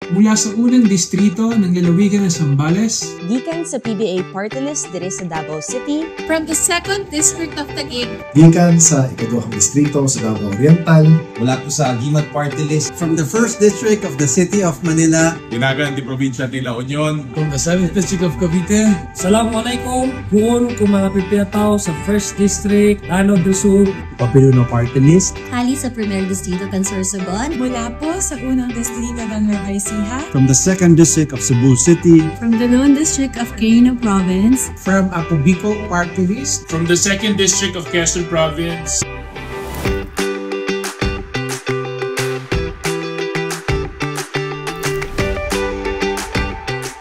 Mula sa unang distrito ng lalawigan ng Zambales, gikan sa PBA Party List diri sa Davao City, from the 2nd District of Taguig, gikan sa ikaduhang distrito sa Davao Oriental, mula po sa Agimat Party List, from the 1st District of the City of Manila, Dinagan di Probinsya de La Union, from the 7th District of Cavite. Assalamualaikum, buon ko mga pipiyataw sa 1st District, Lanao do Sur, Papiluno Party List, hali sa Primer Distrito ng Sorsogon, mula po sa unang distrito ng Nueva Ecija, from the 2nd District of Cebu City, from the Lone District of Quirino Province, From Apo Bicol Party List, from the 2nd District of Quezon Province,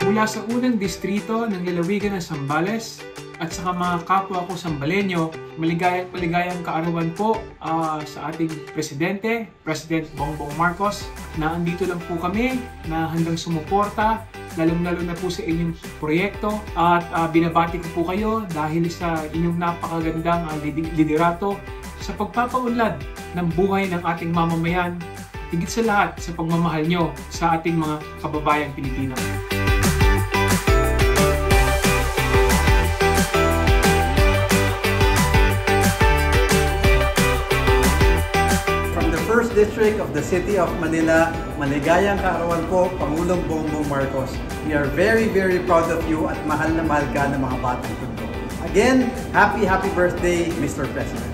mula sa unang distrito ng lalawigan ng Zambales, at saka mga kapwa ko Sambalenyo, maligayang kaarawan po sa ating Presidente, President Bongbong Marcos, na andito lang po kami na handang sumuporta, lalong-lalo na po sa inyong proyekto, at binabati ko po kayo dahil sa inyong napakagandang liderato sa pagpapaunlad ng buhay ng ating mamamayan, higit sa lahat sa pagmamahal nyo sa ating mga kababayang Pilipino. First District of the City of Manila, maligayang kaarawan po, Pangulong Bongbong Marcos. We are very, very proud of you at mahal na mahal ka ng mga batang tundo. Again, happy birthday, Mr. President.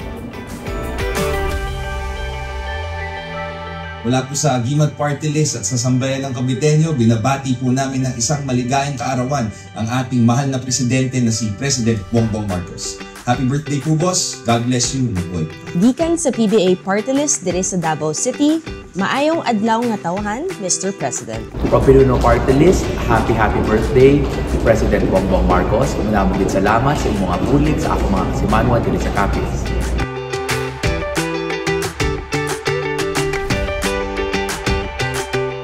mula po sa Agimat Party List at sa Sambayan ng Caviteño, binabati po namin ng isang maligayang kaarawan ang ating mahal na presidente na si President Bongbong Marcos. Happy birthday po, boss. God bless you, Napoy. gikan sa PBA Party List diri sa Davao City, maayong adlaw nga tawhan, Mr. President. Papiluno Party List, happy birthday, President Bongbong Marcos. Mula-muli salamat sa imong abulig sa ako mga kasimanwa diri sa Capiz.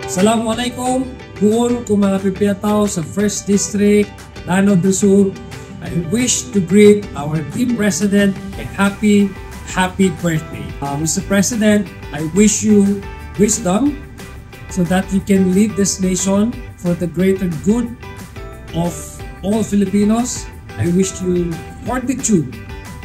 Assalamualaikum, buon ko mga pipiyataw sa 1st District, Lanao do Sur. I wish to greet our team president a happy birthday. Mr. President, I wish you wisdom so that you can lead this nation for the greater good of all Filipinos. I wish you fortitude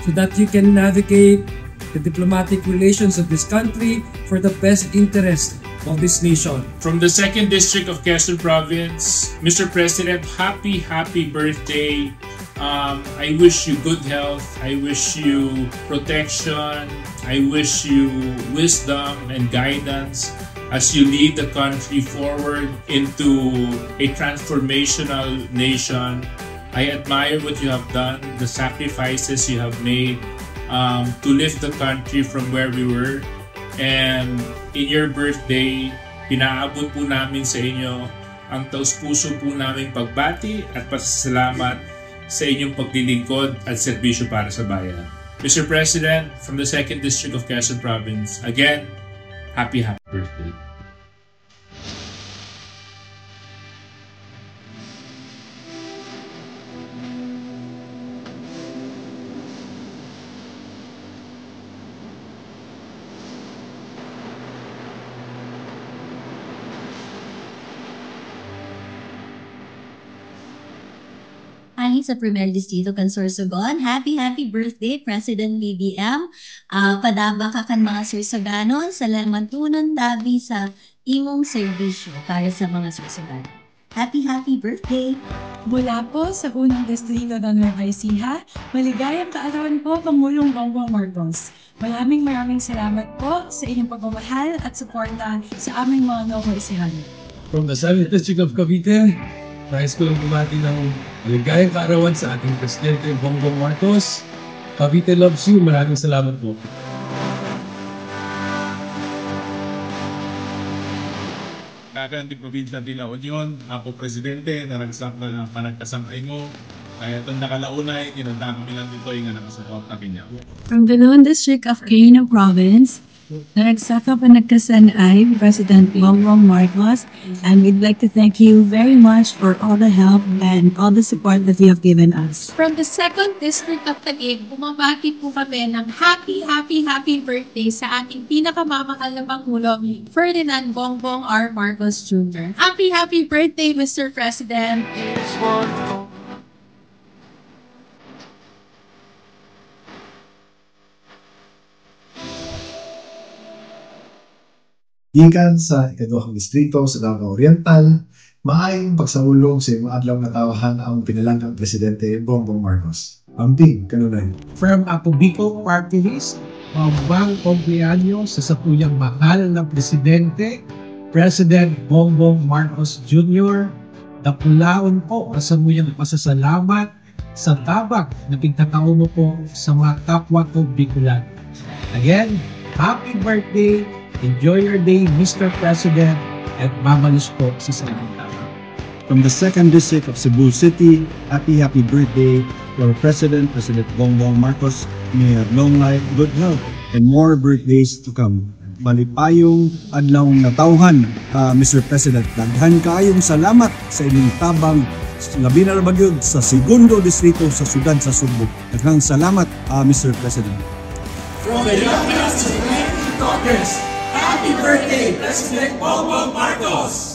so that you can navigate the diplomatic relations of this country for the best interest of this nation. From the 2nd District of Quezon Province, Mr. President, happy birthday. I wish you good health. I wish you protection. I wish you wisdom and guidance as you lead the country forward into a transformational nation. I admire what you have done, the sacrifices you have made to lift the country from where we were. And in your birthday, pinaabot po namin sa inyo ang taus-puso po naming pagbati at pasasalamat sa inyong paglilingkod at serbisyo para sa bayan. Mr. President, from the 2nd District of Quezon Province, again, happy birthday. Hali sa Primer Distrito kan Sorsogon, happy birthday President BBM. Padaba ka kan mga Sorsoganon, salamat tunon dabi sa imong serbisyo para sa mga Sorsoganon. Happy birthday! Mula po sa unang distrito ng Nueva Ecija, maligayang kaarawan po, Pangulong Bongbong Marcos. Maraming salamat po sa inyong pagmamahal at suporta sa aming mga Nueva Ecijano. From the 7th District of Cavite, nais ko lang bumati ng maligayang kaarawan sa ating Presidente Bongbong Marcos. Cavite loves you. Maraming salamat po. Dinagan di Probinsya de La Union, ako Presidente, naragsam na panagkasamay mo. Kaya itong nakalaunay, kinanda kami lang dito yung nakasapot na kanya. From the Lone District of Quirino Province, Nagsaka pa nagkasanay, President Bongbong Marcos, and we'd like to thank you very much for all the help and all the support that you have given us. From the 2nd District of Taguig, bumabati po kami ng happy birthday sa ating pinakamamahal na Pangulo, Ferdinand Bongbong R. Marcos Jr. Happy birthday, Mr. President! Gikan sa ikaduhang distrito sa Davao Oriental, maayong pagsaulong sa imong adlaw nga tawahan ang pinalangkang Presidente Bongbong Marcos. Amping kanunay. From Apo Bicol Party List, mabang kumpleanyo sa satuyang mahal na Presidente, President Bongbong Marcos Jr. Dapulaon po sa muyang pasasalamat sa tabak na pagtatao mo po sa mga kapwa ko Bicolan. Again, happy birthday! Enjoy your day, Mr. President, at mamalos po sa Salita. From the 2nd District of Cebu City, happy birthday to our President Bongbong Marcos. May have long life, good health, and more birthdays to come. Malipayong adlaw nga tawhan, Mr. President. Daghan kaayong salamat sa inyong tabang labi na bagyod sa 2nd Distrito sa Sudan sa Subo. Daghang salamat, Mr. President. From the Young Men's Congress, happy birthday, President Bongbong Marcos!